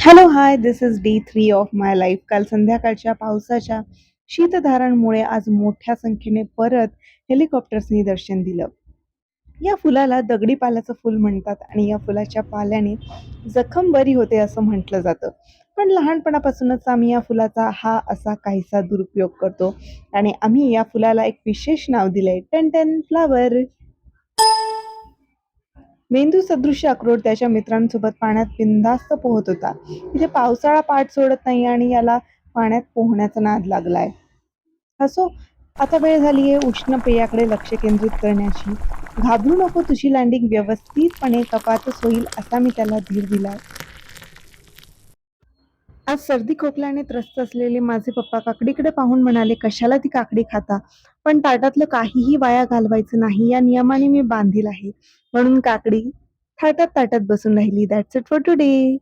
Hello hi this is day 3 of my life. काल संध्याकाळच्या पावसाच्या शीतधारांमुळे आज मोठ्या संख्येने परत हेलिकॉप्टर्सनी दर्शन दिलं. या फुलाला दगडी पाल्याचं फुल म्हणतात आणि या फुलाच्या पाल्याने जखम बरी होते असं म्हटलं जातं. पण लहानपणापासूनच आम्ही या फुलाचा हा असा काहीसा दुरुपयोग करतो आणि आम्ही या फुलाला एक विशेष नाव दिलंय, टन टन फ्लावर. मेंदू सदृश्य अक्रोड त्याच्या मित्रांसोबत पाण्यात बिनधास्त पोहत होता. इथे पावसाळा पाठ सोडत नाही आणि याला पाण्यात पोहण्याचा नाद लागलाय. असो, आता वेळ झालीये उष्ण पेयाकडे लक्ष केंद्रित करण्याची. घाबरू नको, तुझी लँडिंग व्यवस्थितपणे कपातच होईल असा मी त्याला धीर दिलाय. आज सर्दी खोकल्याने त्रस्त असलेले माझे पप्पा काकडीकडे पाहून म्हणाले, कशाला ती काकडी खाता? पण ताटातलं काहीही वाया घालवायचं नाही या नियमाने मी बांधील आहे. म्हणून काकडी ताटात ताटात बसून राहिली. That's it for today.